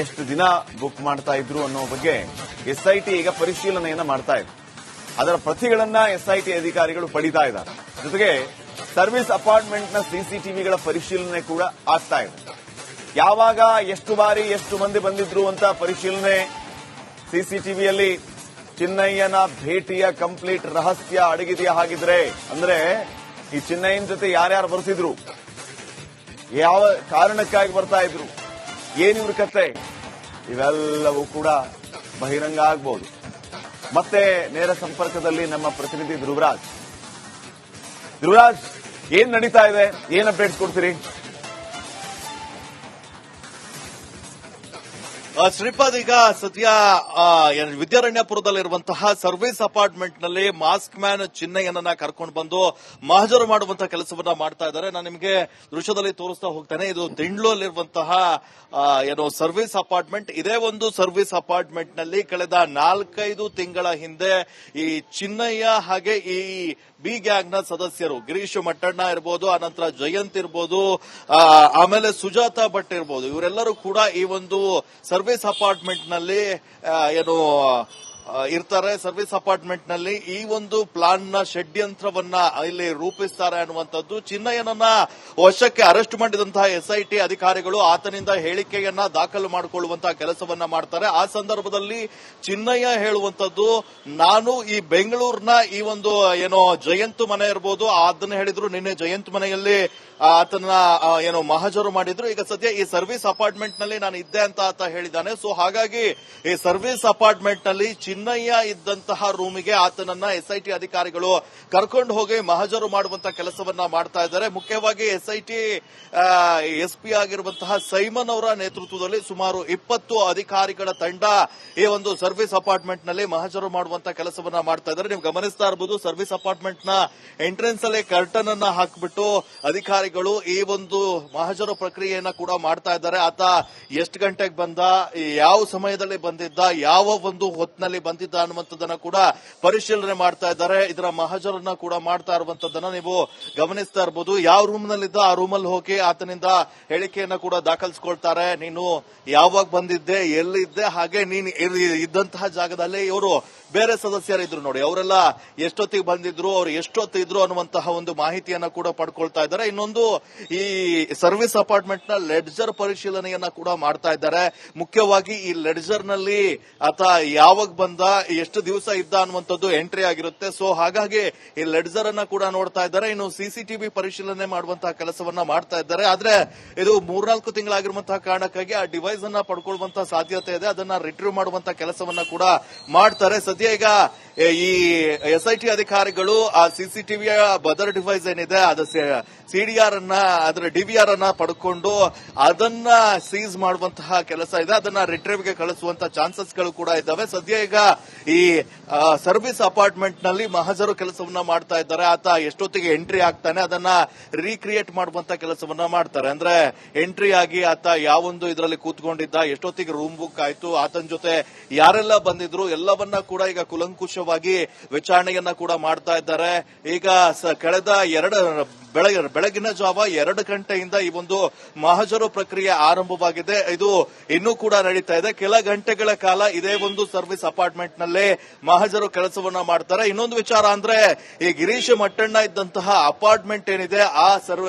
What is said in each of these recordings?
ಎಷ್ಟು ದಿನ ಬುಕ್ ಮಾಡ್ತಾ ಇದ್ರು ಅನ್ನೋ ಬಗ್ಗೆ ಎಸ್ಐಟಿ ಈಗ ಪರಿಶೀಲನೆಯನ್ನ ಮಾಡ್ತಾ ಇದೆ. ಅದರ ಪ್ರತಿಗಳನ್ನ ಎಸ್ಐಟಿ ಅಧಿಕಾರಿಗಳು ಪಡಿತಾ ಇದ್ದಾರೆ. ಜೊತೆಗೆ ಸರ್ವಿಸ್ ಅಪಾರ್ಟ್ಮೆಂಟ್ನ ಸಿಸಿಟಿವಿಗಳ ಪರಿಶೀಲನೆ ಕೂಡ ಆಗ್ತಾ ಇದೆ. ಯಾವಾಗ ಎಷ್ಟು ಬಾರಿ ಎಷ್ಟು ಮಂದಿ ಬಂದಿದ್ರು ಅಂತ ಪರಿಶೀಲನೆ, ಸಿಸಿಟಿವಿಯಲ್ಲಿ ಚಿನ್ನಯ್ಯನ ಭೇಟಿಯ ಕಂಪ್ಲೀಟ್ ರಹಸ್ಯ ಅಡಗಿದೆಯಾ ಹಾಗಿದ್ರೆ? ಅಂದ್ರೆ ಈ ಚಿನ್ನಯ್ಯನ ಜೊತೆ ಯಾರ್ಯಾರು ಬರ್ತಿದ್ರು, ಯಾವ ಕಾರಣಕ್ಕಾಗಿ ಬರ್ತಾ ಇದ್ರು, ಏನಿವ್ರ ಕತೆ, ಇವೆಲ್ಲವೂ ಕೂಡ ಬಹಿರಂಗ ಆಗ್ಬಹುದು. ಮತ್ತೆ ನೇರ ಸಂಪರ್ಕದಲ್ಲಿ ನಮ್ಮ ಪ್ರತಿನಿಧಿ ಧ್ರುವರಾಜ್. ಏನ್ ನಡೀತಾ ಇದೆ, ಏನ್ ಅಪ್ಡೇಟ್ಸ್ ಕೊಡ್ತೀರಿ? ಶ್ರೀಪಾದ್, ಈಗ ಸದ್ಯ ವಿದ್ಯಾರಣ್ಯಪುರದಲ್ಲಿರುವಂತಹ ಸರ್ವಿಸ್ ಅಪಾರ್ಟ್ಮೆಂಟ್ ನಲ್ಲಿ ಮಾಸ್ಕ್ ಮ್ಯಾನ್ ಚಿನ್ನಯ್ಯನನ್ನ ಕರ್ಕೊಂಡು ಬಂದು ಮಹಜರು ಮಾಡುವಂತಹ ಕೆಲಸವನ್ನ ಮಾಡ್ತಾ ಇದ್ದಾರೆ. ನಾನು ನಿಮಗೆ ದೃಶ್ಯದಲ್ಲಿ ತೋರಿಸ್ತಾ ಹೋಗ್ತೇನೆ. ಇದು ತಿಂಡ್ಲುಲ್ಲಿರುವಂತಹ ಸರ್ವಿಸ್ ಅಪಾರ್ಟ್ಮೆಂಟ್. ಇದೇ ಒಂದು ಸರ್ವಿಸ್ ಅಪಾರ್ಟ್ಮೆಂಟ್ ನಲ್ಲಿ ಕಳೆದ 4-5 ತಿಂಗಳ ಹಿಂದೆ ಈ ಚಿನ್ನಯ್ಯ ಹಾಗೆ ಈ ಬಿ ಗ್ಯಾಂಗ್ ನ ಸದಸ್ಯರು ಗಿರೀಶ್ ಮಟ್ಟಣ್ಣ ಇರ್ಬೋದು, ಅನಂತರ ಜಯಂತ್ ಇರ್ಬೋದು, ಆಮೇಲೆ ಸುಜಾತಾ ಭಟ್ ಇರ್ಬೋದು, ಇವರೆಲ್ಲರೂ ಕೂಡ ಈ ಒಂದು ಸರ್ವಿಸ್ ಅಪಾರ್ಟ್ಮೆಂಟ್ ನಲ್ಲಿ ಇರ್ತಾರೆ. ಸರ್ವಿಸ್ ಅಪಾರ್ಟ್ಮೆಂಟ್ ನಲ್ಲಿ ಈ ಒಂದು ಪ್ಲಾನ್ ನ ಷಡ್ಯಂತ್ರವನ್ನ ಇಲ್ಲಿ ರೂಪಿಸ್ತಾರೆ ಅನ್ನುವಂಥದ್ದು. ಚಿನ್ನಯ್ಯನನ್ನ ವಶಕ್ಕೆ ಅರೆಸ್ಟ್ ಮಾಡಿದಂತಹ ಎಸ್ಐಟಿ ಅಧಿಕಾರಿಗಳು ಆತನಿಂದ ಹೇಳಿಕೆಯನ್ನ ದಾಖಲು ಮಾಡಿಕೊಳ್ಳುವಂತಹ ಕೆಲಸವನ್ನ ಮಾಡ್ತಾರೆ. ಆ ಸಂದರ್ಭದಲ್ಲಿ ಚಿನ್ನಯ್ಯ ಹೇಳುವಂತದ್ದು, ನಾನು ಈ ಬೆಂಗಳೂರಿನ ಈ ಒಂದು ಜಯಂತ್ ಮನೆ ಇರ್ಬೋದು, ಅದನ್ನ ಹೇಳಿದ್ರು. ನಿನ್ನೆ ಜಯಂತ್ ಮನೆಯಲ್ಲಿ ಆತನ ಮಹಜರು ಮಾಡಿದ್ರು. ಈಗ ಸದ್ಯ ಈ ಸರ್ವಿಸ್ ಅಪಾರ್ಟ್ಮೆಂಟ್ ನಲ್ಲಿ ನಾನು ಇದ್ದೆ ಅಂತ ಆತ ಹೇಳಿದ್ದಾನೆ. ಸೊ ಹಾಗಾಗಿ ಈ ಸರ್ವಿಸ್ ಅಪಾರ್ಟ್ಮೆಂಟ್ ನಲ್ಲಿ ಚಿನ್ನಯ್ಯ ಇದ್ದಂತಹ ರೂಮಿಗೆ ಆತನನ್ನ ಎಸ್ಐಟಿ ಅಧಿಕಾರಿಗಳು ಕರ್ಕೊಂಡು ಹೋಗಿ ಮಹಜರು ಮಾಡುವಂತಹ ಕೆಲಸವನ್ನ ಮಾಡ್ತಾ ಇದ್ದಾರೆ. ಮುಖ್ಯವಾಗಿ ಎಸ್ಐಟಿ ಎಸ್ಪಿ ಆಗಿರುವಂತಹ ಸೈಮನ್ ಅವರ ನೇತೃತ್ವದಲ್ಲಿ ಸುಮಾರು 20 ಅಧಿಕಾರಿಗಳ ತಂಡ ಈ ಒಂದು ಸರ್ವಿಸ್ ಅಪಾರ್ಟ್ಮೆಂಟ್ ನಲ್ಲಿ ಮಹಜರು ಮಾಡುವಂತಹ ಕೆಲಸವನ್ನ ಮಾಡ್ತಾ ಇದ್ದಾರೆ. ನೀವು ಗಮನಿಸ್ತಾ ಇರಬಹುದು, ಸರ್ವಿಸ್ ಅಪಾರ್ಟ್ಮೆಂಟ್ ನ ಎಂಟ್ರೆನ್ಸ್ ಅಲ್ಲಿ ಕರ್ಟನ್ ಅನ್ನ ಹಾಕಿಬಿಟ್ಟು ಅಧಿಕಾರಿಗಳು ಈ ಒಂದು ಮಹಜರು ಪ್ರಕ್ರಿಯೆಯನ್ನ ಕೂಡ ಮಾಡ್ತಾ ಇದ್ದಾರೆ. ಆತ ಎಷ್ಟು ಗಂಟೆಗೆ ಬಂದ, ಯಾವ ಸಮಯದಲ್ಲಿ ಬಂದಿದ್ದ, ಯಾವ ಒಂದು ಹೊತ್ತಿನಲ್ಲಿ ಬಂದಿದ್ದ ಅನ್ನುವಂಥದ್ದನ್ನ ಕೂಡ ಪರಿಶೀಲನೆ ಮಾಡ್ತಾ ಇದ್ದಾರೆ. ಇದರ ಮಹಜರನ್ನ ಕೂಡ ಮಾಡ್ತಾ ಇರುವಂತದ್ದನ್ನ ನೀವು ಗಮನಿಸ್ತಾ ಇರಬಹುದು. ಯಾವ ರೂಮ್ ನಲ್ಲಿದ್ದ ಆ ರೂಮಲ್ಲಿ ಹೋಗಿ ಆತನಿಂದ ಹೇಳಿಕೆಯನ್ನ ಕೂಡ ದಾಖಲಿಸಿಕೊಳ್ತಾರೆ. ನೀನು ಯಾವಾಗ ಬಂದಿದ್ದೆ, ಎಲ್ಲಿದ್ದೆ, ಹಾಗೆ ನೀನು ಇದ್ದಂತಹ ಜಾಗದಲ್ಲಿ ಇವರು ಬೇರೆ ಸದಸ್ಯರಿದ್ರು ನೋಡಿ, ಅವರೆಲ್ಲ ಎಷ್ಟೊತ್ತಿಗೆ ಬಂದಿದ್ರು, ಅವರು ಎಷ್ಟೊತ್ತಿದ್ರು ಅನ್ನುವಂತಹ ಒಂದು ಮಾಹಿತಿಯನ್ನ ಕೂಡ ಪಡ್ಕೊಳ್ತಾ ಇದ್ದಾರೆ. ಇನ್ನೊಂದು, ಈ ಸರ್ವಿಸ್ ಅಪಾರ್ಟ್ಮೆಂಟ್ ನ ಲೆಡ್ಜರ್ ಪರಿಶೀಲನೆಯನ್ನ ಕೂಡ ಮಾಡ್ತಾ ಇದ್ದಾರೆ. ಮುಖ್ಯವಾಗಿ ಈ ಲೆಡ್ಜರ್ ನಲ್ಲಿ ಆತ ಯಾವಾಗ ಬಂದ, ಎಷ್ಟು ದಿವಸ ಇದ್ದ ಅನ್ನುವಂಥದ್ದು ಎಂಟ್ರಿ ಆಗಿರುತ್ತೆ. ಸೊ ಹಾಗಾಗಿ ಈ ಲೆಡ್ಜರ್ ಅನ್ನ ಕೂಡ ನೋಡ್ತಾ ಇದ್ದಾರೆ. ಇನ್ನು ಸಿಸಿಟಿವಿ ಪರಿಶೀಲನೆ ಮಾಡುವಂತಹ ಕೆಲಸವನ್ನ ಮಾಡ್ತಾ ಇದ್ದಾರೆ. ಆದ್ರೆ ಇದು 3-4 ತಿಂಗಳಾಗಿರುವಂತಹ ಕಾರಣಕ್ಕಾಗಿ ಆ ಡಿವೈಸ್ ಅನ್ನ ಪಡ್ಕೊಳ್ಳುವಂತಹ ಸಾಧ್ಯತೆ ಇದೆ. ಅದನ್ನ ರಿಟ್ರೀವ್ ಮಾಡುವಂತಹ ಕೆಲಸವನ್ನ ಕೂಡ ಮಾಡ್ತಾರೆ. ಸದ್ಯ ಈಗ ಈ ಎಸ್ಐಟಿ ಅಧಿಕಾರಿಗಳು ಆ ಸಿಸಿಟಿವಿಯ ಬದರ್ ಡಿವೈಸ್ ಏನಿದೆ, ಅದು ಸಿಡಿಆರ್ ಅನ್ನ, ಅದರ ಡಿವಿಆರ್ ಅನ್ನ ಪಡ್ಕೊಂಡು ಅದನ್ನ ಸೀಸ್ ಮಾಡುವಂತಹ ಕೆಲಸ ಇದೆ. ಅದನ್ನ ರಿಟ್ರೀವ್ ಗೆ ಕಳಿಸುವಂತಹ ಚಾನ್ಸಸ್ ಗಳು ಕೂಡ ಇದ್ದಾವೆ. ಸದ್ಯ ಈಗ ಈ ಸರ್ವಿಸ್ ಅಪಾರ್ಟ್ಮೆಂಟ್ ನಲ್ಲಿ ಮಹಜರು ಕೆಲಸವನ್ನ ಮಾಡ್ತಾ ಇದ್ದಾರೆ. ಆತ ಎಷ್ಟೊತ್ತಿಗೆ ಎಂಟ್ರಿ ಆಗ್ತಾನೆ ಅದನ್ನ ರೀಕ್ರಿಯೇಟ್ ಮಾಡುವಂತ ಕೆಲಸವನ್ನ ಮಾಡ್ತಾರೆ. ಅಂದ್ರೆ ಎಂಟ್ರಿ ಆಗಿ ಆತ ಯಾವೊಂದು ಇದರಲ್ಲಿ ಕೂತ್ಕೊಂಡಿದ್ದ, ಎಷ್ಟೊತ್ತಿಗೆ ರೂಮ್ ಬುಕ್ ಆಯ್ತು, ಆತನ ಜೊತೆ ಯಾರೆಲ್ಲ ಬಂದಿದ್ರು, ಎಲ್ಲವನ್ನ ಕೂಡ ಈಗ ಕುಲಂಕುಷವಾಗಿ ವಿಚಾರಣೆಯನ್ನ ಕೂಡ ಮಾಡ್ತಾ ಇದ್ದಾರೆ. ಈಗ ಕಳೆದ ಬೆಳಗಿನ ಜಾವ 2 ಗಂಟೆಯಿಂದ ಈ ಒಂದು ಮಹಜರು ಪ್ರಕ್ರಿಯೆ ಆರಂಭವಾಗಿದೆ. ಇದು ಇನ್ನೂ ಕೂಡ ನಡೀತಾ ಇದೆ. ಕೆಲ ಗಂಟೆಗಳ ಕಾಲ ಇದೇ ಒಂದು ಸರ್ವಿಸ್ ಅಪಾರ್ಟ್ಮೆಂಟ್ ನಲ್ಲೇ ಮಹಜರು ಕೆಲಸವನ್ನ ಮಾಡ್ತಾರೆ. ಇನ್ನೊಂದು ವಿಚಾರ ಅಂದ್ರೆ, ಈ ಗಿರೀಶ್ ಮಟ್ಟಣ್ಣ ಇದ್ದಂತಹ ಅಪಾರ್ಟ್ಮೆಂಟ್ ಏನಿದೆ,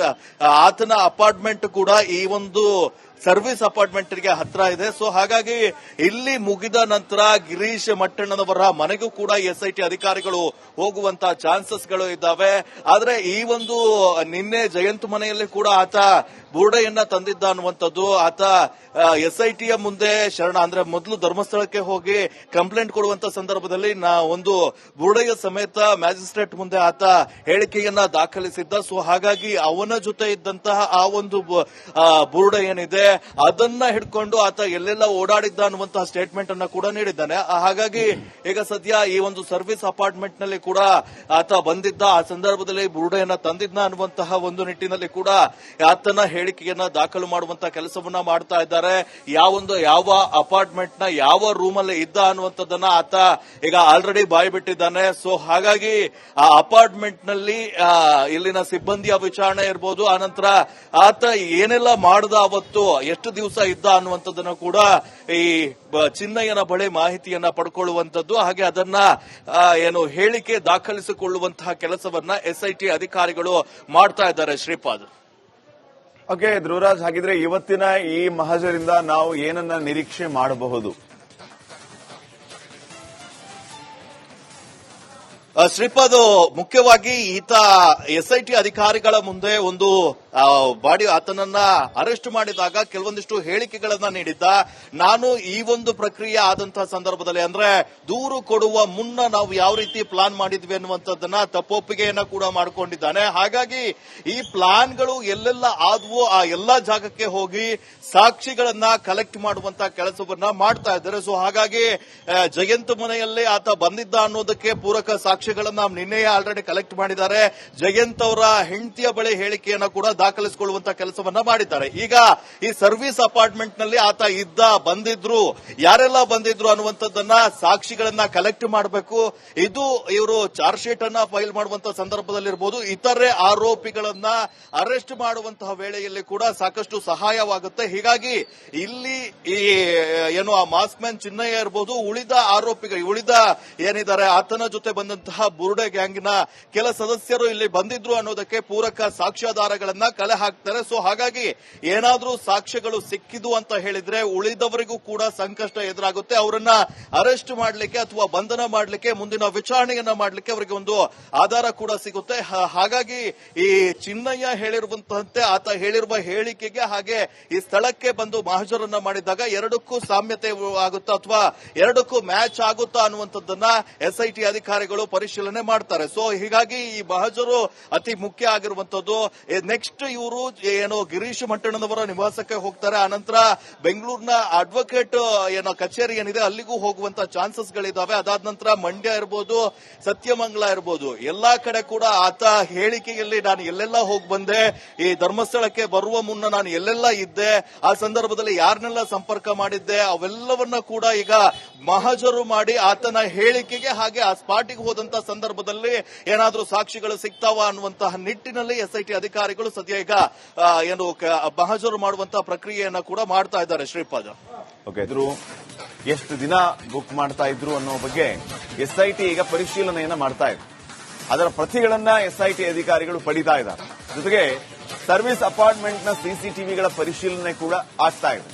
ಆತನ ಅಪಾರ್ಟ್ಮೆಂಟ್ ಕೂಡ ಈ ಒಂದು ಸರ್ವಿಸ್ ಅಪಾರ್ಟ್ಮೆಂಟ್ ಗೆ ಹತ್ರ ಇದೆ. ಸೊ ಹಾಗಾಗಿ ಇಲ್ಲಿ ಮುಗಿದ ನಂತರ ಗಿರೀಶ್ ಮಟ್ಟಣ್ಣನವರ ಮನೆಗೂ ಕೂಡ ಎಸ್ಐಟಿ ಅಧಿಕಾರಿಗಳು ಹೋಗುವಂತಹ ಚಾನ್ಸಸ್ಗಳು ಇದ್ದಾವೆ. ಆದ್ರೆ ಈ ಒಂದು ನಿನ್ನೆ ಜಯಂತ್ ಮನೆಯಲ್ಲಿ ಕೂಡ ಆತ ಬುರುಡೆಯನ್ನ ತಂದಿದ್ದ ಅನ್ನುವಂಥದ್ದು. ಆತ ಎಸ್ಐಟಿಯ ಮುಂದೆ ಅಂದ್ರೆ ಮೊದಲು ಧರ್ಮಸ್ಥಳಕ್ಕೆ ಹೋಗಿ ಕಂಪ್ಲೇಂಟ್ ಕೊಡುವಂತ ಸಂದರ್ಭದಲ್ಲಿ ಒಂದು ಬುರುಡೆಯ ಸಮೇತ ಮ್ಯಾಜಿಸ್ಟ್ರೇಟ್ ಮುಂದೆ ಆತ ಹೇಳಿಕೆಯನ್ನ ದಾಖಲಿಸಿದ್ದ. ಸೊ ಹಾಗಾಗಿ ಅವನ ಜೊತೆ ಇದ್ದಂತಹ ಆ ಒಂದು ಬುರುಡೆ ಏನಿದೆ ಅದನ್ನ ಹಿಡ್ಕೊಂಡು ಆತ ಎಲ್ಲೆಲ್ಲ ಓಡಾಡಿದ್ದ ಅನ್ನುವಂತಹ ಸ್ಟೇಟ್ಮೆಂಟ್ ಅನ್ನ ಕೂಡ ನೀಡಿದ್ದಾನೆ. ಹಾಗಾಗಿ ಈಗ ಸದ್ಯ ಈ ಒಂದು ಸರ್ವಿಸ್ ಅಪಾರ್ಟ್ಮೆಂಟ್ ನಲ್ಲಿ ಕೂಡ ಆತ ಬಂದಿದ್ದ, ಆ ಸಂದರ್ಭದಲ್ಲಿ ಬುರುಡೆಯನ್ನ ತಂದಿದ್ದ ಅನ್ನುವಂಥ ಅನ್ನುವಂತಹ ಒಂದು ನಿಟ್ಟಿನಲ್ಲಿ ಕೂಡ ಆತನ ಹೇಳಿಕೆಯನ್ನ ದಾಖಲು ಮಾಡುವಂತಹ ಕೆಲಸವನ್ನ ಮಾಡ್ತಾ ಇದ್ದಾರೆ. ಯಾವ ಅಪಾರ್ಟ್ಮೆಂಟ್ ನ ಯಾವ ರೂಮ್ ಅಲ್ಲಿ ಇದ್ದ ಅನ್ನುವಂಥದ್ದನ್ನ ಆತ ಈಗ ಆಲ್ರೆಡಿ ಬಾಯಿ ಬಿಟ್ಟಿದ್ದಾನೆ. ಸೊ ಹಾಗಾಗಿ ಆ ಅಪಾರ್ಟ್ಮೆಂಟ್ ನಲ್ಲಿ ಇಲ್ಲಿನ ಸಿಬ್ಬಂದಿಯ ವಿಚಾರಣೆ ಇರಬಹುದು, ಆನಂತರ ಆತ ಏನೆಲ್ಲ ಮಾಡದ ಅವತ್ತು ಎಷ್ಟು ದಿವಸ ಇದ್ದ ಅನ್ನುವಂಥದ್ದನ್ನು ಕೂಡ ಈ ಚಿನ್ನಯ್ಯನ ಬಳಿ ಮಾಹಿತಿಯನ್ನ ಪಡ್ಕೊಳ್ಳುವಂತದ್ದು, ಹಾಗೆ ಅದನ್ನ ಹೇಳಿಕೆ ದಾಖಲಿಸಿಕೊಳ್ಳುವಂತಹ ಕೆಲಸವನ್ನ ಎಸ್ಐಟಿ ಅಧಿಕಾರಿಗಳು ಮಾಡ್ತಾ ಇದ್ದಾರೆ. ಶ್ರೀಪಾದ್. ಓಕೆ ಧ್ರುವರಾಜ್, ಹಾಗಿದ್ರೆ ಇವತ್ತಿನ ಈ ಮಹಜರಿಂದ ನಾವು ಏನನ್ನ ನಿರೀಕ್ಷೆ ಮಾಡಬಹುದು? ಶ್ರೀಪಾದ್, ಮುಖ್ಯವಾಗಿ ಈತ ಎಸ್ಐಟಿ ಅಧಿಕಾರಿಗಳ ಮುಂದೆ ಒಂದು ಬಾಡಿ ಆತನನ್ನ ಅರೆಸ್ಟ್ ಮಾಡಿದಾಗ ಕೆಲವೊಂದಿಷ್ಟು ಹೇಳಿಕೆಗಳನ್ನ ನೀಡಿದ್ದ. ನಾನು ಈ ಒಂದು ಪ್ರಕ್ರಿಯೆ ಆದಂತಹ ಸಂದರ್ಭದಲ್ಲಿ, ಅಂದ್ರೆ ದೂರು ಕೊಡುವ ಮುನ್ನ ನಾವು ಯಾವ ರೀತಿ ಪ್ಲಾನ್ ಮಾಡಿದ್ವಿ ಅನ್ನುವಂಥದ್ದನ್ನ ತಪ್ಪೊಪ್ಪಿಗೆಯನ್ನ ಕೂಡ ಮಾಡಿಕೊಂಡಿದ್ದಾನೆ. ಹಾಗಾಗಿ ಈ ಪ್ಲಾನ್ಗಳು ಎಲ್ಲೆಲ್ಲ ಆದ್ವೋ ಆ ಎಲ್ಲಾ ಜಾಗಕ್ಕೆ ಹೋಗಿ ಸಾಕ್ಷಿಗಳನ್ನ ಕಲೆಕ್ಟ್ ಮಾಡುವಂತಹ ಕೆಲಸವನ್ನ ಮಾಡ್ತಾ ಇದ್ದಾರೆ. ಸೊ ಹಾಗಾಗಿ ಜಯಂತ್ ಮನೆಯಲ್ಲೇ ಆತ ಬಂದಿದ್ದ ಅನ್ನೋದಕ್ಕೆ ಪೂರಕ ಸಾಕ್ಷಿಗಳನ್ನ ನಿನ್ನೆಯೇ ಆಲ್ರೆಡಿ ಕಲೆಕ್ಟ್ ಮಾಡಿದ್ದಾರೆ. ಜಯಂತ್ ಅವರ ಹೆಂಡತಿಯ ಬಳಿ ಹೇಳಿಕೆಯನ್ನ ಕೂಡ ದಾಖಲಿಸಿಕೊಳ್ಳುವಂತಹ ಕೆಲಸವನ್ನ ಮಾಡಿದ್ದಾರೆ. ಈಗ ಈ ಸರ್ವಿಸ್ ಅಪಾರ್ಟ್ಮೆಂಟ್ ನಲ್ಲಿ ಆತ ಇದ್ದ, ಬಂದಿದ್ರು, ಯಾರೆಲ್ಲ ಬಂದಿದ್ರು ಅನ್ನುವಂಥದ್ದನ್ನ ಸಾಕ್ಷಿಗಳನ್ನ ಕಲೆಕ್ಟ್ ಮಾಡಬೇಕು. ಇದು ಇವರು ಚಾರ್ಜ್ ಶೀಟ್ ಅನ್ನ ಫೈಲ್ ಮಾಡುವಂತಹ ಸಂದರ್ಭದಲ್ಲಿರಬಹುದು, ಇತರೆ ಆರೋಪಿಗಳನ್ನ ಅರೆಸ್ಟ್ ಮಾಡುವಂತಹ ವೇಳೆಯಲ್ಲಿ ಕೂಡ ಸಾಕಷ್ಟು ಸಹಾಯವಾಗುತ್ತೆ. ಹೀಗಾಗಿ ಇಲ್ಲಿ ಆ ಮಾಸ್ಕ್ ಮ್ಯಾನ್ ಚಿನ್ನಯ್ಯ ಇರಬಹುದು, ಉಳಿದ ಆರೋಪಿಗಳು, ಉಳಿದ ಏನಿದ್ದಾರೆ ಆತನ ಜೊತೆ ಬಂದಂತಹ ಬುರುಡೆ ಗ್ಯಾಂಗ್ನ ಕೆಲ ಸದಸ್ಯರು ಇಲ್ಲಿ ಬಂದಿದ್ರು ಅನ್ನೋದಕ್ಕೆ ಪೂರಕ ಸಾಕ್ಷ್ಯಾಧಾರಗಳನ್ನ ಕಲೆ ಹಾಕ್ತಾರೆ. ಸೊ ಹಾಗಾಗಿ ಏನಾದ್ರೂ ಸಾಕ್ಷ್ಯಗಳು ಸಿಕ್ಕಿದು ಅಂತ ಹೇಳಿದ್ರೆ ಉಳಿದವರಿಗೂ ಕೂಡ ಸಂಕಷ್ಟ ಎದುರಾಗುತ್ತೆ. ಅವರನ್ನ ಅರೆಸ್ಟ್ ಮಾಡಲಿಕ್ಕೆ ಅಥವಾ ಬಂಧನ ಮಾಡಲಿಕ್ಕೆ, ಮುಂದಿನ ವಿಚಾರಣೆಯನ್ನ ಮಾಡಲಿಕ್ಕೆ ಅವರಿಗೆ ಒಂದು ಆಧಾರ ಕೂಡ ಸಿಗುತ್ತೆ. ಹಾಗಾಗಿ ಈ ಚಿನ್ನಯ್ಯ ಹೇಳಿರುವಂತಂತೆ ಆತ ಹೇಳಿರುವ ಹೇಳಿಕೆಗೆ ಹಾಗೆ ಈ ಸ್ಥಳಕ್ಕೆ ಬಂದು ಮಹಜರನ್ನ ಮಾಡಿದಾಗ ಎರಡಕ್ಕೂ ಸಾಮ್ಯತೆ ಆಗುತ್ತಾ ಅಥವಾ ಎರಡಕ್ಕೂ ಮ್ಯಾಚ್ ಆಗುತ್ತಾ ಅನ್ನುವಂಥದ್ದನ್ನ ಎಸ್ಐಟಿ ಅಧಿಕಾರಿಗಳು ಪರಿಶೀಲನೆ ಮಾಡ್ತಾರೆ. ಸೊ ಹೀಗಾಗಿ ಈ ಮಹಜರು ಅತಿ ಮುಖ್ಯ ಆಗಿರುವಂತದ್ದು. ನೆಕ್ಸ್ಟ್ ಇವರು ಗಿರೀಶ್ ಮಟ್ಟಣ್ಣನವರ ನಿವಾಸಕ್ಕೆ ಹೋಗ್ತಾರೆ. ಆನಂತರ ಬೆಂಗಳೂರಿನ ಅಡ್ವೊಕೇಟ್ ಕಚೇರಿ ಏನಿದೆ ಅಲ್ಲಿಗೂ ಹೋಗುವಂತ ಚಾನ್ಸಸ್ ಗಳಿದಾವೆ. ಅದಾದ ನಂತರ ಮಂಡ್ಯ ಇರಬಹುದು, ಸತ್ಯಮಂಗಲ ಇರಬಹುದು, ಎಲ್ಲಾ ಕಡೆ ಕೂಡ ಆತ ಹೇಳಿಕೆಯಲ್ಲಿ ನಾನು ಎಲ್ಲೆಲ್ಲ ಹೋಗಿ ಬಂದೆ, ಈ ಧರ್ಮಸ್ಥಳಕ್ಕೆ ಬರುವ ಮುನ್ನ ನಾನು ಎಲ್ಲೆಲ್ಲ ಇದ್ದೆ, ಆ ಸಂದರ್ಭದಲ್ಲಿ ಯಾರನ್ನೆಲ್ಲ ಸಂಪರ್ಕ ಮಾಡಿದ್ದೆ, ಅವೆಲ್ಲವನ್ನ ಕೂಡ ಈಗ ಮಹಜರು ಮಾಡಿ ಆತನ ಹೇಳಿಕೆಗೆ ಹಾಗೆ ಆ ಸ್ಪಾಟಿಗೆ ಹೋದಂತಹ ಸಂದರ್ಭದಲ್ಲಿ ಏನಾದರೂ ಸಾಕ್ಷಿಗಳು ಸಿಗ್ತಾವ ಅನ್ನುವಂತಹ ನಿಟ್ಟಿನಲ್ಲಿ ಎಸ್ಐಟಿ ಅಧಿಕಾರಿಗಳು ಸದ್ಯ ಈಗ ಮಹಜರು ಮಾಡುವಂತಹ ಪ್ರಕ್ರಿಯೆಯನ್ನ ಕೂಡ ಮಾಡ್ತಾ ಇದ್ದಾರೆ. ಶ್ರೀಪಾದ್. ಓಕೆ, ಎಷ್ಟು ದಿನ ಬುಕ್ ಮಾಡ್ತಾ ಇದ್ರು ಅನ್ನೋ ಬಗ್ಗೆ ಎಸ್ಐಟಿ ಈಗ ಪರಿಶೀಲನೆಯನ್ನ ಮಾಡ್ತಾ ಇದೆ. ಅದರ ಪ್ರತಿಗಳನ್ನ ಎಸ್ಐಟಿ ಅಧಿಕಾರಿಗಳು ಪಡಿತಾ ಇದ್ದಾರೆ. ಜೊತೆಗೆ ಸರ್ವಿಸ್ ಅಪಾರ್ಟ್ಮೆಂಟ್ನ ಸಿಸಿಟಿವಿಗಳ ಪರಿಶೀಲನೆ ಕೂಡ ಆಗ್ತಾ ಇದೆ.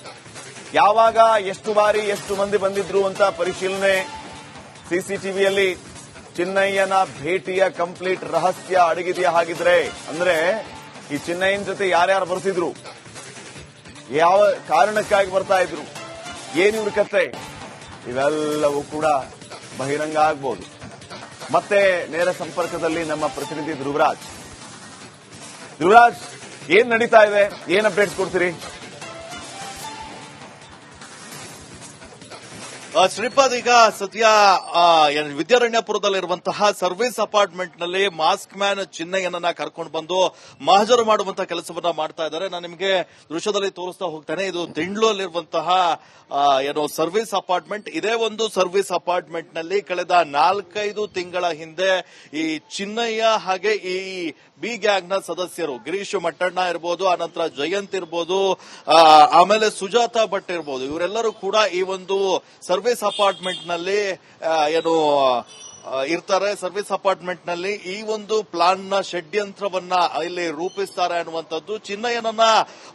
ಯಾವಾಗ, ಎಷ್ಟು ಬಾರಿ, ಎಷ್ಟು ಮಂದಿ ಬಂದಿದ್ರು ಅಂತ ಪರಿಶೀಲನೆ. ಸಿಸಿಟಿವಿಯಲ್ಲಿ ಚಿನ್ನಯ್ಯನ ಭೇಟಿಯ ಕಂಪ್ಲೀಟ್ ರಹಸ್ಯ ಅಡಗಿದೆಯಾ? ಹಾಗಿದ್ರೆ ಅಂದ್ರೆ ಈ ಚಿನ್ನಯ್ಯನ ಜೊತೆ ಯಾರ್ಯಾರು ಬರ್ತಿದ್ರು, ಯಾವ ಕಾರಣಕ್ಕಾಗಿ ಬರ್ತಾ ಇದ್ರು, ಏನಿವ್ರ ಕತೆ, ಇವೆಲ್ಲವೂ ಕೂಡ ಬಹಿರಂಗ ಆಗ್ಬೋದು. ಮತ್ತೆ ನೇರ ಸಂಪರ್ಕದಲ್ಲಿ ನಮ್ಮ ಪ್ರತಿನಿಧಿ ಧ್ರುವರಾಜ್. ಏನ್ ನಡೀತಾ ಇದೆ, ಏನ್ ಅಪ್ಡೇಟ್ಸ್ ಕೊಡ್ತೀರಿ? ಶ್ರೀಪಾದ್, ಈಗ ಸದ್ಯ ವಿದ್ಯಾರಣ್ಯಪುರದಲ್ಲಿರುವಂತಹ ಸರ್ವಿಸ್ ಅಪಾರ್ಟ್ಮೆಂಟ್ ನಲ್ಲಿ ಮಾಸ್ಕ್ ಮ್ಯಾನ್ ಚಿನ್ನಯ್ಯನನ್ನ ಕರ್ಕೊಂಡು ಬಂದು ಮಹಜರು ಮಾಡುವಂತಹ ಕೆಲಸವನ್ನ ಮಾಡ್ತಾ ಇದ್ದಾರೆ. ನಾನು ನಿಮಗೆ ದೃಶ್ಯದಲ್ಲಿ ತೋರಿಸ್ತಾ ಹೋಗ್ತೇನೆ. ಇದು ತಿಂಡ್ಲುವಲ್ಲಿರುವಂತಹ ಸರ್ವಿಸ್ ಅಪಾರ್ಟ್ಮೆಂಟ್. ಇದೇ ಒಂದು ಸರ್ವಿಸ್ ಅಪಾರ್ಟ್ಮೆಂಟ್ ನಲ್ಲಿ ಕಳೆದ 4-5 ತಿಂಗಳ ಹಿಂದೆ ಈ ಚಿನ್ನಯ್ಯ ಹಾಗೆ ಈ ಬಿ ಗ್ಯಾಂಗ್ ನ ಸದಸ್ಯರು ಗಿರೀಶ್ ಮಟ್ಟಣ್ಣ ಇರಬಹುದು, ಆನಂತರ ಜಯಂತ್ ಇರಬಹುದು, ಆಮೇಲೆ ಸುಜಾತಾ ಭಟ್ ಇರಬಹುದು, ಇವರೆಲ್ಲರೂ ಕೂಡ ಈ ಒಂದು ಸರ್ವಿಸ್ ಅಪಾರ್ಟ್ಮೆಂಟ್ ನಲ್ಲಿ ಇರ್ತಾರೆ. ಸರ್ವಿಸ್ ಅಪಾರ್ಟ್ಮೆಂಟ್ ನಲ್ಲಿ ಈ ಒಂದು ಪ್ಲಾನ್ ನ ಷಡ್ಯಂತ್ರವನ್ನ ಇಲ್ಲಿ ರೂಪಿಸ್ತಾರೆ ಅನ್ನುವಂಥದ್ದು. ಚಿನ್ನಯ್ಯನನ್ನ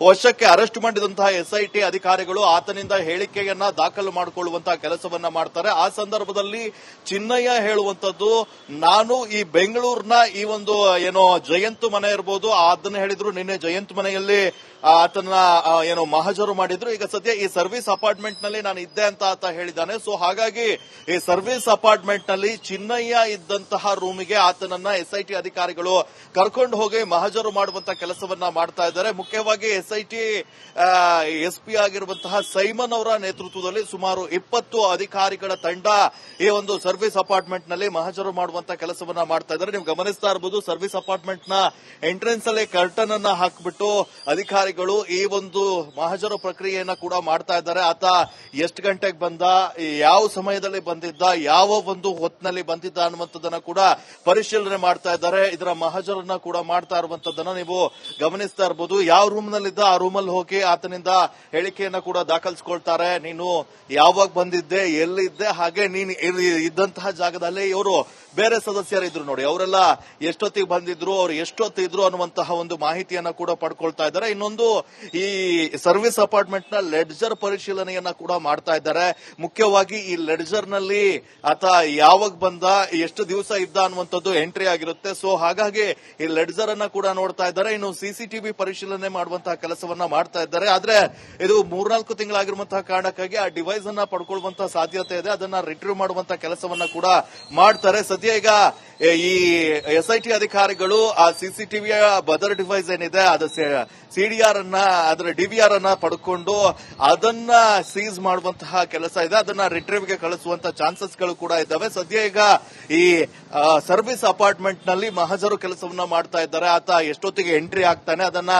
ವಶಕ್ಕೆ ಅರೆಸ್ಟ್ ಮಾಡಿದಂತಹ ಎಸ್ಐಟಿ ಅಧಿಕಾರಿಗಳು ಆತನಿಂದ ಹೇಳಿಕೆಯನ್ನ ದಾಖಲು ಮಾಡಿಕೊಳ್ಳುವಂತಹ ಕೆಲಸವನ್ನ ಮಾಡ್ತಾರೆ. ಆ ಸಂದರ್ಭದಲ್ಲಿ ಚಿನ್ನಯ್ಯ ಹೇಳುವಂತದ್ದು, ನಾನು ಈ ಬೆಂಗಳೂರಿನ ಈ ಒಂದು ಜಯಂತ್ ಮನೆ ಇರಬಹುದು, ಅದನ್ನ ಹೇಳಿದ್ರು. ನಿನ್ನೆ ಜಯಂತ್ ಮನೆಯಲ್ಲಿ ಆತನ ಏನು ಮಹಜರು ಮಾಡಿದ್ರು. ಈಗ ಸದ್ಯ ಈ ಸರ್ವಿಸ್ ಅಪಾರ್ಟ್ಮೆಂಟ್ ನಲ್ಲಿ ನಾನು ಇದ್ದೆ ಅಂತ ಆತ ಹೇಳಿದ್ದಾನೆ. ಸೊ ಹಾಗಾಗಿ ಈ ಸರ್ವಿಸ್ ಅಪಾರ್ಟ್ಮೆಂಟ್ ನಲ್ಲಿ ಚಿನ್ನಯ್ಯ ಇದ್ದಂತಹ ರೂಮಿಗೆ ಆತನನ್ನ ಎಸ್ಐಟಿ ಅಧಿಕಾರಿಗಳು ಕರ್ಕೊಂಡು ಹೋಗಿ ಮಹಜರು ಮಾಡುವಂತ ಕೆಲಸವನ್ನ ಮಾಡ್ತಾ ಇದ್ದಾರೆ. ಮುಖ್ಯವಾಗಿ ಎಸ್ಐಟಿ ಎಸ್ಪಿ ಆಗಿರುವಂತಹ ಸೈಮನ್ ಅವರ ನೇತೃತ್ವದಲ್ಲಿ ಸುಮಾರು 20 ಅಧಿಕಾರಿಗಳ ತಂಡ ಈ ಒಂದು ಸರ್ವಿಸ್ ಅಪಾರ್ಟ್ಮೆಂಟ್ ನಲ್ಲಿ ಮಹಜರು ಮಾಡುವಂತ ಕೆಲಸವನ್ನ ಮಾಡ್ತಾ ಇದ್ದಾರೆ. ನೀವು ಗಮನಿಸ್ತಾ ಇರಬಹುದು, ಸರ್ವಿಸ್ ಅಪಾರ್ಟ್ಮೆಂಟ್ ನ ಎಂಟ್ರೆನ್ಸ್ ಅಲ್ಲಿ ಕರ್ಟನ್ ಅನ್ನ ಹಾಕಿಬಿಟ್ಟು ಅಧಿಕಾರಿಗಳು ಈ ಒಂದು ಮಹಜರು ಪ್ರಕ್ರಿಯೆಯನ್ನ ಕೂಡ ಮಾಡ್ತಾ ಇದ್ದಾರೆ. ಆತ ಎಷ್ಟು ಗಂಟೆಗೆ ಬಂದ, ಯಾವ ಸಮಯದಲ್ಲಿ ಬಂದಿದ್ದ, ಯಾವ ಒಂದು ಹೊತ್ತಿನಲ್ಲಿ ಬಂದಿದ್ದ ಅನ್ನುವಂಥದ್ದನ್ನ ಕೂಡ ಪರಿಶೀಲನೆ ಮಾಡ್ತಾ ಇದ್ದಾರೆ. ಇದರ ಮಹಜರನ್ನ ಕೂಡ ಮಾಡ್ತಾ ಇರುವಂತದ್ದನ್ನ ನೀವು ಗಮನಿಸ್ತಾ ಇರಬಹುದು. ಯಾವ ರೂಮ್ ನಲ್ಲಿದ್ದ ಆ ರೂಮಲ್ಲಿ ಹೋಗಿ ಆತನಿಂದ ಹೇಳಿಕೆಯನ್ನ ಕೂಡ ದಾಖಲಿಸಿಕೊಳ್ತಾರೆ. ನೀನು ಯಾವಾಗ ಬಂದಿದ್ದೆ, ಎಲ್ಲಿದ್ದೆ, ಹಾಗೆ ನೀನು ಇದ್ದಂತಹ ಜಾಗದಲ್ಲಿ ಇವರು ಬೇರೆ ಸದಸ್ಯರಿದ್ರು ನೋಡಿ, ಅವರೆಲ್ಲ ಎಷ್ಟೊತ್ತಿಗೆ ಬಂದಿದ್ರು, ಅವ್ರು ಎಷ್ಟೊತ್ತಿದ್ರು ಅನ್ನುವಂತಹ ಒಂದು ಮಾಹಿತಿಯನ್ನ ಕೂಡ ಪಡ್ಕೊಳ್ತಾ ಇದ್ದಾರೆ. ಇನ್ನೊಂದು, ಈ ಸರ್ವಿಸ್ ಅಪಾರ್ಟ್ಮೆಂಟ್ ನ ಲೆಡ್ಜರ್ ಪರಿಶೀಲನೆಯನ್ನ ಕೂಡ ಮಾಡ್ತಾ ಇದ್ದಾರೆ. ಮುಖ್ಯವಾಗಿ ಈ ಲೆಡ್ಜರ್ ನಲ್ಲಿ ಆತ ಯಾವಾಗ ಬಂದ, ಎಷ್ಟು ದಿವಸ ಇದ್ದ ಅನ್ನುವಂಥದ್ದು ಎಂಟ್ರಿ ಆಗಿರುತ್ತೆ. ಸೊ ಹಾಗಾಗಿ ಈ ಲೆಡ್ಜರ್ ಅನ್ನ ಕೂಡ ನೋಡ್ತಾ ಇದ್ದಾರೆ. ಇನ್ನು ಸಿಸಿಟಿವಿ ಪರಿಶೀಲನೆ ಮಾಡುವಂತಹ ಕೆಲಸವನ್ನ ಮಾಡ್ತಾ ಇದ್ದಾರೆ. ಆದ್ರೆ ಇದು 3-4 ತಿಂಗಳಾಗಿರುವಂತಹ ಕಾರಣಕ್ಕಾಗಿ ಆ ಡಿವೈಸ್ ಅನ್ನ ಪಡ್ಕೊಳ್ಳುವಂತಹ ಸಾಧ್ಯತೆ ಇದೆ. ಅದನ್ನ ರಿಟ್ರೀವ್ ಮಾಡುವಂತಹ ಕೆಲಸವನ್ನ ಕೂಡ ಮಾಡ್ತಾರೆ. ಸದ್ಯ ಈಗ ಈ ಎಸ್ಐಟಿ ಅಧಿಕಾರಿಗಳು ಆ ಸಿಸಿಟಿವಿಯ ಬದರ್ ಡಿವೈಸ್ ಏನಿದೆ, ಅದು ಸಿಡಿಆರ್ ಅನ್ನ, ಅದರ ಡಿವಿಆರ್ ಅನ್ನ ಪಡ್ಕೊಂಡು ಅದನ್ನ ಸೀಸ್ ಮಾಡುವಂತಹ ಕೆಲಸ ಇದೆ. ಅದನ್ನ ರಿಟ್ರೀವ್ ಗೆ ಕಳಿಸುವಂತಹ ಚಾನ್ಸಸ್ ಗಳು ಕೂಡ ಇದ್ದಾವೆ. ಸದ್ಯ ಈಗ ಈ ಸರ್ವಿಸ್ ಅಪಾರ್ಟ್ಮೆಂಟ್ ನಲ್ಲಿ ಮಹಜರು ಕೆಲಸವನ್ನ ಮಾಡ್ತಾ ಇದ್ದಾರೆ. ಆತ ಎಷ್ಟೊತ್ತಿಗೆ ಎಂಟ್ರಿ ಆಗ್ತಾನೆ ಅದನ್ನ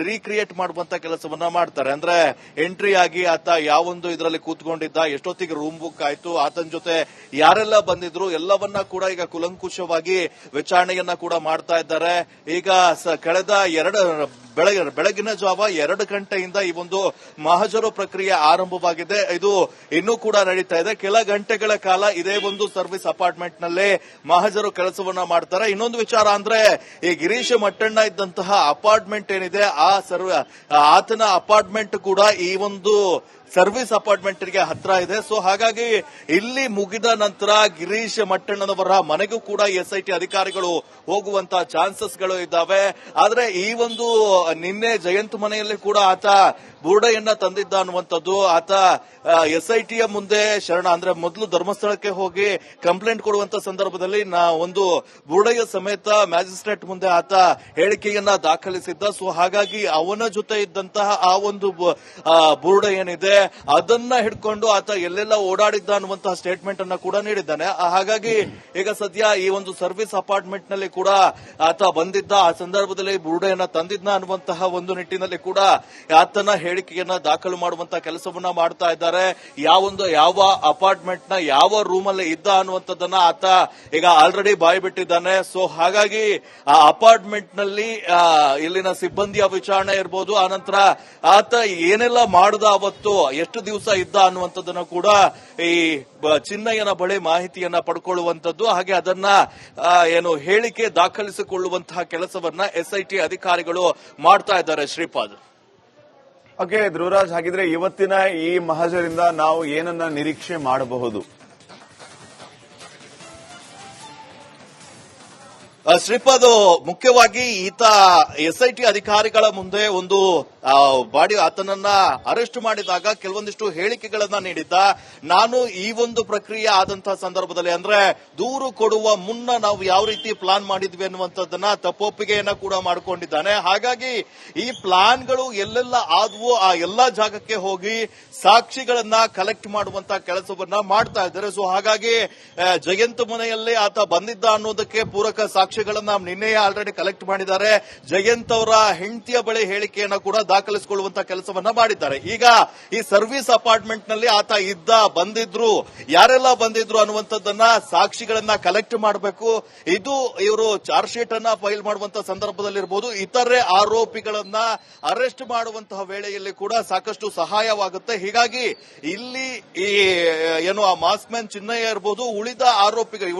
ರೀಕ್ರಿಯೇಟ್ ಮಾಡುವಂತ ಕೆಲಸವನ್ನ ಮಾಡ್ತಾರೆ. ಅಂದ್ರೆ ಎಂಟ್ರಿ ಆಗಿ ಆತ ಯಾವೊಂದು ಇದರಲ್ಲಿ ಕೂತ್ಕೊಂಡಿದ್ದ, ಎಷ್ಟೊತ್ತಿಗೆ ರೂಮ್ ಬುಕ್ ಆಯ್ತು, ಆತನ ಜೊತೆ ಯಾರೆಲ್ಲ ಬಂದಿದ್ರು, ಎಲ್ಲವನ್ನ ಕೂಡ ಈಗ ಕುಲಂಕುಷವಾಗಿ ವಿಚಾರಣೆಯನ್ನ ಕೂಡ ಮಾಡ್ತಾ ಇದ್ದಾರೆ. ಈಗ ಕಳೆದ ಬೆಳಗಿನ ಜಾವ 2 ಗಂಟೆಯಿಂದ ಈ ಒಂದು ಮಹಜರು ಪ್ರಕ್ರಿಯೆ ಆರಂಭವಾಗಿದೆ. ಇದು ಇನ್ನೂ ಕೂಡ ನಡೀತಾ ಇದೆ. ಕೆಲ ಗಂಟೆಗಳ ಕಾಲ ಇದೇ ಒಂದು ಸರ್ವಿಸ್ ಅಪಾರ್ಟ್ಮೆಂಟ್ ನಲ್ಲೇ ಮಹಜರು ಕೆಲಸವನ್ನ ಮಾಡ್ತಾರೆ. ಇನ್ನೊಂದು ವಿಚಾರ ಅಂದ್ರೆ, ಈ ಗಿರೀಶ್ ಮಟ್ಟಣ್ಣ ಇದ್ದಂತಹ ಅಪಾರ್ಟ್ಮೆಂಟ್ ಏನಿದೆ, ಆತನ ಅಪಾರ್ಟ್ಮೆಂಟ್ ಕೂಡ ಈ ಒಂದು ಸರ್ವಿಸ್ ಅಪಾರ್ಟ್ಮೆಂಟ್ ಗೆ ಹತ್ರ ಇದೆ. ಸೊ ಹಾಗಾಗಿ ಇಲ್ಲಿ ಮುಗಿದ ನಂತರ ಗಿರೀಶ್ ಮಟ್ಟಣ್ಣನವರ ಮನೆಗೂ ಕೂಡ ಎಸ್ಐಟಿ ಅಧಿಕಾರಿಗಳು ಹೋಗುವಂತ ಚಾನ್ಸಸ್ ಗಳು ಇದ್ದಾವೆ. ಆದ್ರೆ ಈ ಒಂದು ನಿನ್ನೆ ಜಯಂತ್ ಮನೆಯಲ್ಲಿ ಕೂಡ ಆತ ಬುರುಡೆಯನ್ನ ತಂದಿದ್ದ ಅನ್ನುವಂಥದ್ದು. ಆತ ಎಸ್ಐಟಿಯ ಮುಂದೆ ಅಂದ್ರೆ ಮೊದಲು ಧರ್ಮಸ್ಥಳಕ್ಕೆ ಹೋಗಿ ಕಂಪ್ಲೇಂಟ್ ಕೊಡುವಂತ ಸಂದರ್ಭದಲ್ಲಿ ಒಂದು ಬುರುಡೆಯ ಸಮೇತ ಮ್ಯಾಜಿಸ್ಟ್ರೇಟ್ ಮುಂದೆ ಆತ ಹೇಳಿಕೆಯನ್ನ ದಾಖಲಿಸಿದ್ದ. ಸೊ ಹಾಗಾಗಿ ಅವನ ಜೊತೆ ಇದ್ದಂತಹ ಆ ಒಂದು ಬುರುಡೆ ಏನಿದೆ ಅದನ್ನ ಹಿಡ್ಕೊಂಡು ಆತ ಎಲ್ಲೆಲ್ಲ ಓಡಾಡಿದ್ದ ಅನ್ನುವಂತಹ ಸ್ಟೇಟ್ಮೆಂಟ್ ಅನ್ನ ಕೂಡ ನೀಡಿದ್ದಾನೆ. ಹಾಗಾಗಿ ಈಗ ಸದ್ಯ ಈ ಒಂದು ಸರ್ವಿಸ್ ಅಪಾರ್ಟ್ಮೆಂಟ್ ನಲ್ಲಿ ಕೂಡ ಆತ ಬಂದಿದ್ದ, ಆ ಸಂದರ್ಭದಲ್ಲಿ ಬುರುಡೆಯನ್ನ ತಂದಿದ್ದ ಅನ್ನುವಂತಹ ಒಂದು ನಿಟ್ಟಿನಲ್ಲಿ ಕೂಡ ಆತನ ಹೇಳಿಕೆಯನ್ನ ದಾಖಲು ಮಾಡುವಂತಹ ಕೆಲಸವನ್ನ ಮಾಡ್ತಾ ಇದ್ದಾರೆ. ಯಾವ ಅಪಾರ್ಟ್ಮೆಂಟ್ ನ ಯಾವ ರೂಮ್ ಅಲ್ಲಿ ಇದ್ದ ಅನ್ನುವಂಥದ್ದನ್ನ ಆತ ಈಗ ಆಲ್ರೆಡಿ ಬಾಯಿ ಬಿಟ್ಟಿದ್ದಾನೆ. ಸೊ ಹಾಗಾಗಿ ಆ ಅಪಾರ್ಟ್ಮೆಂಟ್ ನಲ್ಲಿ ಇಲ್ಲಿನ ಸಿಬ್ಬಂದಿಯ ವಿಚಾರಣೆ ಇರಬಹುದು, ಆನಂತರ ಆತ ಏನೆಲ್ಲ ಮಾಡದ, ಅವತ್ತು ಎಷ್ಟು ದಿವಸ ಇದ್ದ ಅನ್ನುವಂಥದ್ದನ್ನ ಕೂಡ ಈ ಚಿನ್ನಯ್ಯನ ಬಳಿ ಮಾಹಿತಿಯನ್ನ ಪಡ್ಕೊಳ್ಳುವಂಥದ್ದು, ಹಾಗೆ ಅದನ್ನ ಹೇಳಿಕೆ ದಾಖಲಿಸಿಕೊಳ್ಳುವಂತಹ ಕೆಲಸವನ್ನ ಎಸ್ಐಟಿ ಅಧಿಕಾರಿಗಳು ಮಾಡ್ತಾ ಇದ್ದಾರೆ. ಶ್ರೀಪಾದ್. ಓಕೆ ಧ್ರುವರಾಜ್, ಹಾಗಿದ್ರೆ ಇವತ್ತಿನ ಈ ಮಹಜರಿಂದ ನಾವು ಏನನ್ನ ನಿರೀಕ್ಷೆ ಮಾಡಬಹುದು? ಶ್ರೀಪಾದ್, ಮುಖ್ಯವಾಗಿ ಈತ ಎಸ್ಐಟಿ ಅಧಿಕಾರಿಗಳ ಮುಂದೆ ಒಂದು ಆತನನ್ನ ಅರೆಸ್ಟ್ ಮಾಡಿದಾಗ ಕೆಲವೊಂದಿಷ್ಟು ಹೇಳಿಕೆಗಳನ್ನ ನೀಡಿದ್ದ. ನಾನು ಈ ಒಂದು ಪ್ರಕ್ರಿಯೆ ಆದಂತಹ ಸಂದರ್ಭದಲ್ಲಿ, ಅಂದ್ರೆ ದೂರು ಕೊಡುವ ಮುನ್ನ ನಾವು ಯಾವ ರೀತಿ ಪ್ಲಾನ್ ಮಾಡಿದ್ವಿ ಅನ್ನುವಂಥದ್ದನ್ನ ತಪ್ಪೊಪ್ಪಿಗೆಯನ್ನ ಕೂಡ ಮಾಡಿಕೊಂಡಿದ್ದಾನೆ. ಹಾಗಾಗಿ ಈ ಪ್ಲಾನ್ಗಳು ಎಲ್ಲೆಲ್ಲ ಆದವು ಆ ಎಲ್ಲಾ ಜಾಗಕ್ಕೆ ಹೋಗಿ ಸಾಕ್ಷಿಗಳನ್ನ ಕಲೆಕ್ಟ್ ಮಾಡುವಂತ ಕೆಲಸವನ್ನ ಮಾಡ್ತಾ ಇದ್ದಾರೆ. ಸೊ ಹಾಗಾಗಿ ಜಯಂತ್ ಮನೆಯಲ್ಲಿ ಆತ ಬಂದಿದ್ದ ಅನ್ನೋದಕ್ಕೆ ಪೂರಕ ಸಾಕ್ಷಿಗಳನ್ನ ನಿನ್ನೆಯೇ ಆಲ್ರೆಡಿ ಕಲೆಕ್ಟ್ ಮಾಡಿದ್ದಾರೆ. ಜಯಂತ್ ಅವರ ಹೆಂಡತಿಯ ಬಳಿ ಹೇಳಿಕೆಯನ್ನ ಕೂಡ ದಾಖಲಿಸಿಕೊಳ್ಳುವಂತ ಕೆಲಸವನ್ನ ಮಾಡಿದ್ದಾರೆ. ಈಗ ಈ ಸರ್ವಿಸ್ ಅಪಾರ್ಟ್ಮೆಂಟ್ ನಲ್ಲಿ ಆತ ಇದ್ದ, ಬಂದಿದ್ರು, ಯಾರೆಲ್ಲ ಬಂದಿದ್ರು ಅನ್ನುವಂಥದ್ದನ್ನ ಸಾಕ್ಷಿಗಳನ್ನ ಕಲೆಕ್ಟ್ ಮಾಡಬೇಕು. ಇದು ಇವರು ಚಾರ್ಜ್ ಶೀಟ್ ಅನ್ನ ಫೈಲ್ ಮಾಡುವಂತಹ ಸಂದರ್ಭದಲ್ಲಿರಬಹುದು, ಇತರೆ ಆರೋಪಿಗಳನ್ನ ಅರೆಸ್ಟ್ ಮಾಡುವಂತಹ ವೇಳೆಯಲ್ಲಿ ಕೂಡ ಸಾಕಷ್ಟು ಸಹಾಯವಾಗುತ್ತೆ. ಹೀಗಾಗಿ ಇಲ್ಲಿ ಈ ಆ ಮಾಸ್ಕ್ ಮ್ಯಾನ್ ಚಿನ್ನಯ್ಯ ಇರಬಹುದು, ಉಳಿದ ಆರೋಪಿಗಳು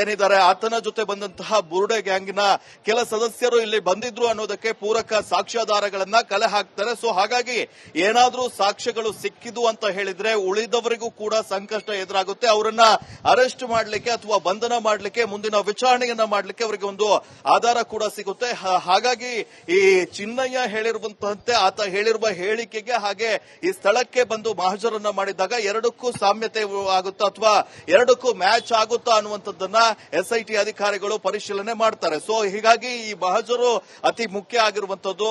ಏನಿದ್ದಾರೆ ಆತನ ಜೊತೆ ಬಂದಂತಹ ಬುರುಡೆ ಗ್ಯಾಂಗಿನ ಕೆಲ ಸದಸ್ಯರು ಇಲ್ಲಿ ಬಂದಿದ್ರು ಅನ್ನೋದಕ್ಕೆ ಪೂರಕ ಸಾಕ್ಷ್ಯಾಧಾರಗಳನ್ನ ಕಲೆ ಹಾಕ್ತಾರೆ. ಸೊ ಹಾಗಾಗಿ ಏನಾದ್ರೂ ಸಾಕ್ಷ್ಯಗಳು ಸಿಕ್ಕಿದು ಅಂತ ಹೇಳಿದ್ರೆ ಉಳಿದವರಿಗೂ ಕೂಡ ಸಂಕಷ್ಟ ಎದುರಾಗುತ್ತೆ. ಅವರನ್ನ ಅರೆಸ್ಟ್ ಮಾಡಲಿಕ್ಕೆ ಅಥವಾ ಬಂಧನ ಮಾಡಲಿಕ್ಕೆ, ಮುಂದಿನ ವಿಚಾರಣೆಯನ್ನ ಮಾಡಲಿಕ್ಕೆ ಅವರಿಗೆ ಒಂದು ಆಧಾರ ಕೂಡ ಸಿಗುತ್ತೆ. ಹಾಗಾಗಿ ಈ ಚಿನ್ನಯ್ಯ ಹೇಳಿರುವಂತಂತೆ ಆತ ಹೇಳಿರುವ ಹೇಳಿಕೆಗೆ ಹಾಗೆ ಈ ಸ್ಥಳಕ್ಕೆ ಬಂದು ಮಹಜರನ್ನ ಮಾಡಿದಾಗ ಎರಡಕ್ಕೂ ಸಾಮ್ಯತೆ ಆಗುತ್ತಾ ಅಥವಾ ಎರಡಕ್ಕೂ ಮ್ಯಾಚ್ ಆಗುತ್ತಾ ಅನ್ನುವಂಥದ್ದನ್ನ ಎಸ್ಐಟಿ ಅಧಿಕಾರಿಗಳು ಪರಿಶೀಲನೆ ಮಾಡ್ತಾರೆ. ಸೊ ಹೀಗಾಗಿ ಈ ಮಹಜರು ಅತಿ ಮುಖ್ಯ ಆಗಿರುವಂತದ್ದು.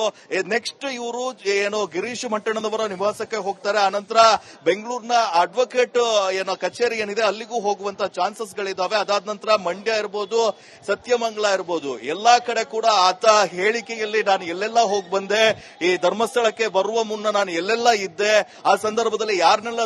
ನೆಕ್ಸ್ಟ್ ಇವರು ಏನೋ ಗಿರೀಶ್ ಮಂಟಣ್ಣನವರ ನಿವಾಸಕ್ಕೆ ಹೋಗ್ತಾರೆ. ಆನಂತರ ಬೆಂಗಳೂರಿನ ಅಡ್ವೊಕೇಟ್ ಏನೋ ಕಚೇರಿ ಏನಿದೆ ಅಲ್ಲಿಗೂ ಹೋಗುವಂತ ಚಾನ್ಸಸ್ ಗಳಿದಾವೆ. ಅದಾದ ನಂತರ ಮಂಡ್ಯ ಇರಬಹುದು, ಸತ್ಯಮಂಗಲ ಇರಬಹುದು, ಎಲ್ಲಾ ಕಡೆ ಕೂಡ ಆತ ಹೇಳಿಕೆಯಲ್ಲಿ ನಾನು ಎಲ್ಲೆಲ್ಲ ಹೋಗಿ ಬಂದೆ, ಈ ಧರ್ಮಸ್ಥಳಕ್ಕೆ ಬರುವ ಮುನ್ನ ನಾನು ಎಲ್ಲೆಲ್ಲ ಇದ್ದೆ, ಆ ಸಂದರ್ಭದಲ್ಲಿ ಯಾರನ್ನೆಲ್ಲ